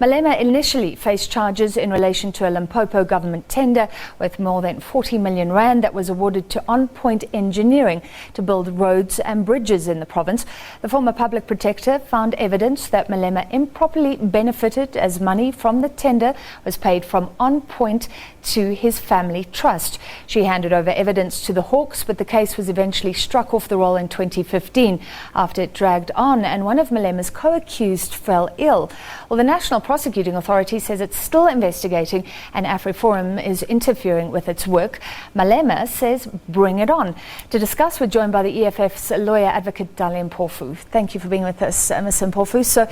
Malema initially faced charges in relation to a Limpopo government tender worth more than 40 million rand that was awarded to On Point Engineering to build roads and bridges in the province. The former public protector found evidence that Malema improperly benefited as money from the tender was paid from On Point to his family trust. She handed over evidence to the Hawks, but the case was eventually struck off the roll in 2015 after it dragged on and one of Malema's co-accused fell ill. Well, the National Prosecuting Authority says it's still investigating and AfriForum is interfering with its work. Malema says bring it on. To discuss, we're joined by the EFF's lawyer advocate Dali Mpofu. Thank you for being with us, Mr. Mpofu. So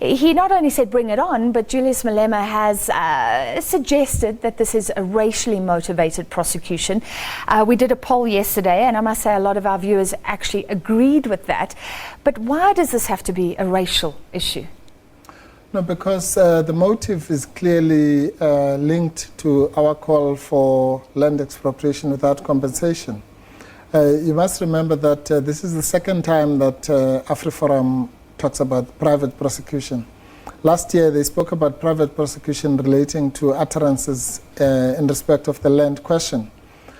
he not only said bring it on, but Julius Malema has suggested that this is a racially motivated prosecution. We did a poll yesterday and I must say a lot of our viewers actually agreed with that. But why does this have to be a racial issue? No, because the motive is clearly linked to our call for land expropriation without compensation. You must remember that this is the second time that AfriForum talks about private prosecution. Last year they spoke about private prosecution relating to utterances in respect of the land question.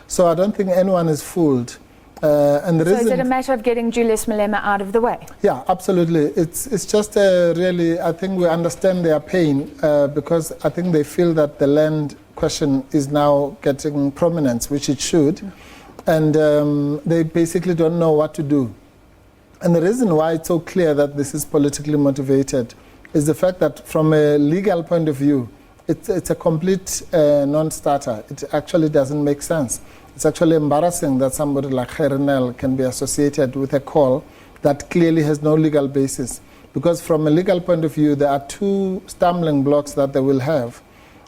So I don't think anyone is fooled. And the reason, is it a matter of getting Julius Malema out of the way? Yeah, absolutely. It's just really, I think we understand their pain because I think they feel that the land question is now getting prominence, which it should, and they basically don't know what to do. And the reason why it's so clear that this is politically motivated is the fact that from a legal point of view, it's a complete non-starter. It actually doesn't make sense. It's actually embarrassing that somebody like Khairinel can be associated with a call that clearly has no legal basis. Because from a legal point of view, there are two stumbling blocks that they will have.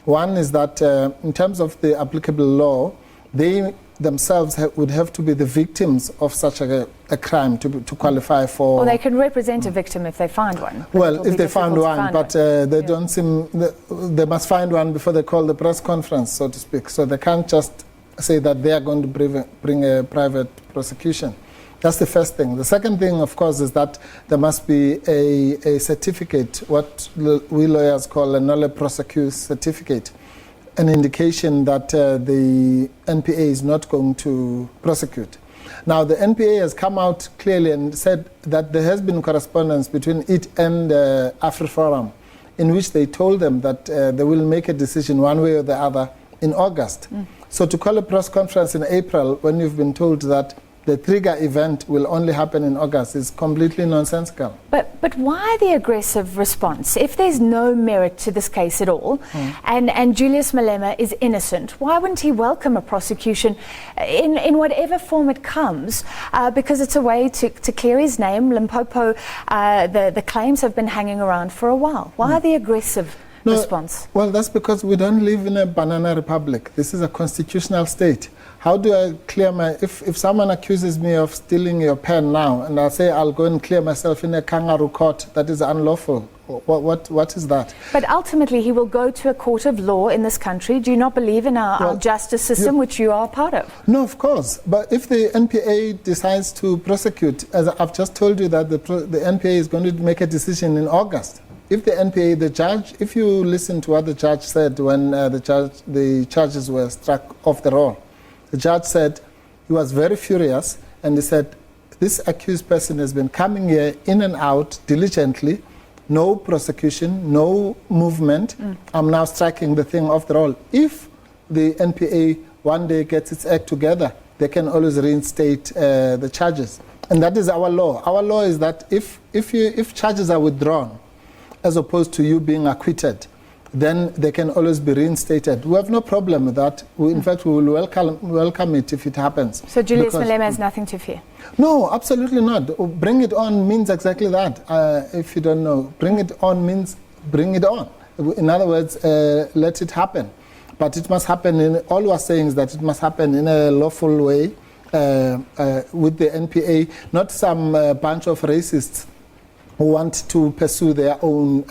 One is that in terms of the applicable law, they themselves would have to be the victims of such a crime to qualify for... Or they can represent a victim if they find one. Well, if they find one, but they don't seem... They must find one before they call the press conference, so to speak. So they can't just say that they are going to bring a private prosecution. That's the first thing. The second thing, of course, is that there must be a certificate, what we lawyers call a nolle prosequi certificate, an indication that the NPA is not going to prosecute. Now, the NPA has come out clearly and said that there has been correspondence between it and AfriForum, in which they told them that they will make a decision one way or the other in August. So to call a press conference in April when you've been told that the trigger event will only happen in August is completely nonsensical. But why the aggressive response? If there's no merit to this case at all, and Julius Malema is innocent, why wouldn't he welcome a prosecution in whatever form it comes? Because it's a way to clear his name. Limpopo, the claims have been hanging around for a while. Why the aggressive response? Well, that's because we don't live in a banana republic. This is a constitutional state. How do I clear if someone accuses me of stealing your pen now and I say I'll go and clear myself in a kangaroo court, that is unlawful. What is that? But ultimately he will go to a court of law in this country. Do you not believe in our justice system, which you are a part of? No, of course. But if the NPA decides to prosecute, as I've just told you that the NPA is going to make a decision in August. If the NPA, the judge, if you listen to what the judge said when the charges were struck off the roll, the judge said he was very furious and he said, this accused person has been coming here in and out diligently, no prosecution, no movement. I'm now striking the thing off the roll. If the NPA one day gets its act together, they can always reinstate the charges. And that is our law. Our law is that if charges are withdrawn, as opposed to you being acquitted, then they can always be reinstated. We have no problem with that. In fact, we will welcome it if it happens. So Julius Malema has nothing to fear? No, absolutely not. Bring it on means exactly that. If you don't know, bring it on means bring it on. In other words, let it happen. But it must happen all we are saying is that it must happen in a lawful way with the NPA, not some bunch of racists who want to pursue their own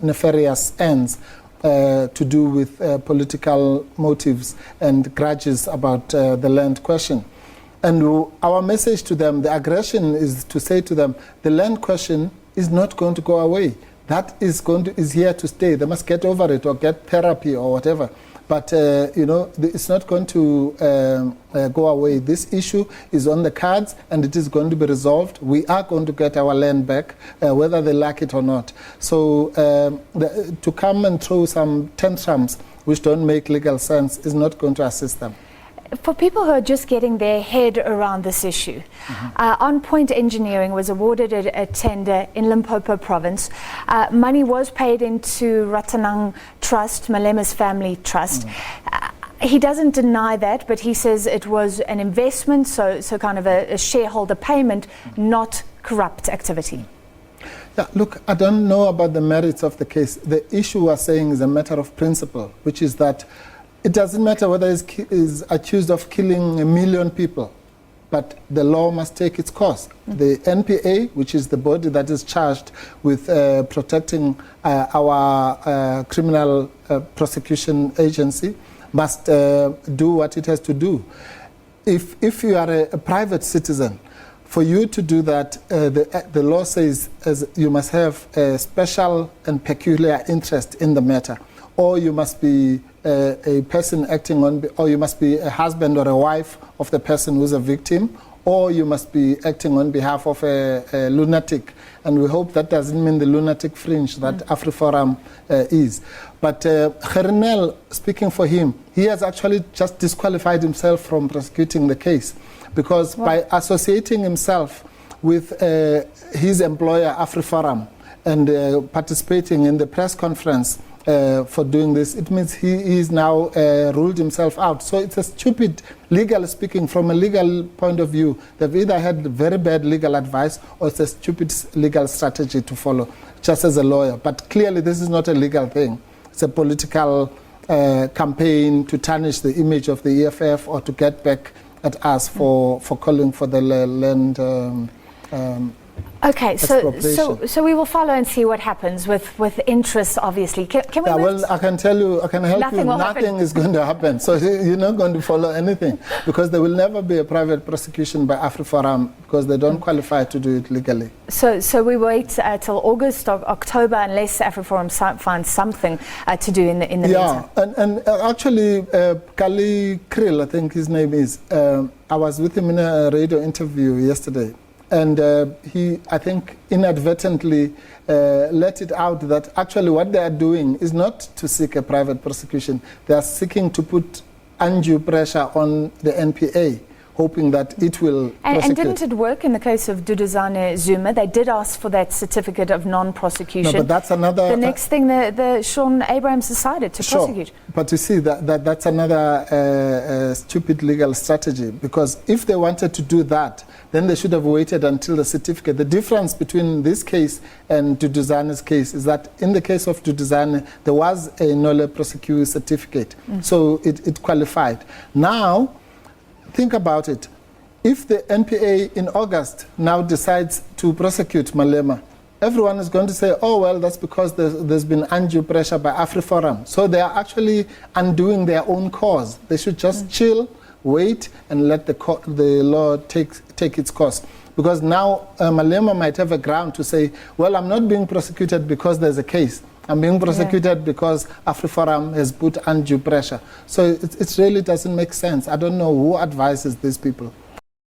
nefarious ends to do with political motives and grudges about the land question. And our message to them, the aggression is to say to them, the land question is not going to go away. that is here to stay. They must get over it or get therapy or whatever. But, it's not going to go away. This issue is on the cards and it is going to be resolved. We are going to get our land back, whether they like it or not. So to come and throw some tantrums which don't make legal sense is not going to assist them. For people who are just getting their head around this issue, On Point Engineering was awarded a tender in Limpopo province. Money was paid into Ratanang Trust, Malema's family trust. He doesn't deny that, but he says it was an investment, so kind of a shareholder payment, not corrupt activity. Yeah, look, I don't know about the merits of the case. The issue we're saying is a matter of principle, which is that it doesn't matter whether he's accused of killing 1 million people, but the law must take its course. The NPA, which is the body that is charged with protecting our criminal prosecution agency, must do what it has to do. If you are a private citizen, for you to do that, the law says you must have a special and peculiar interest in the matter, or you must be a person acting on, or you must be a husband or a wife of the person who's a victim, or you must be acting on behalf of a lunatic. And we hope that doesn't mean the lunatic fringe that AfriForum is. But Gernel, speaking for him, he has actually just disqualified himself from prosecuting the case, because by associating himself with his employer AfriForum and participating in the press conference for doing this, it means he is now ruled himself out. So it's a stupid, legally speaking, from a legal point of view, they've either had very bad legal advice or it's a stupid legal strategy to follow, just as a lawyer. But clearly this is not a legal thing. It's a political campaign to tarnish the image of the EFF or to get back at us for calling for the land okay, so we will follow and see what happens with interest, obviously. Can we well, I can tell you, I can help you, nothing is going to happen. So you're not going to follow anything, because there will never be a private prosecution by AfriForum, because they don't qualify to do it legally. So we wait till August or October, unless AfriForum finds something to do in the meantime. And actually, Kali Krill, I think his name is, I was with him in a radio interview yesterday. And he, I think, inadvertently let it out that actually what they are doing is not to seek a private prosecution. They are seeking to put undue pressure on the NPA, hoping that it will prosecute. And didn't it work in the case of Duduzane Zuma? They did ask for that certificate of non-prosecution. No, but that's another... The next thing, the Sean Abrams decided to prosecute. But you see, that's another stupid legal strategy, because if they wanted to do that, then they should have waited until the certificate. The difference between this case and Duduzane's case is that in the case of Duduzane, there was a nolle prosequi certificate, so it qualified. Now, think about it. If the NPA in August now decides to prosecute Malema, everyone is going to say, oh, well, that's because there's been undue pressure by AfriForum. So they are actually undoing their own cause. They should just chill, wait, and let the law take its course. Because now Malema might have a ground to say, well, I'm not being prosecuted because there's a case. I'm being prosecuted because AfriForum has put undue pressure. So it really doesn't make sense. I don't know who advises these people.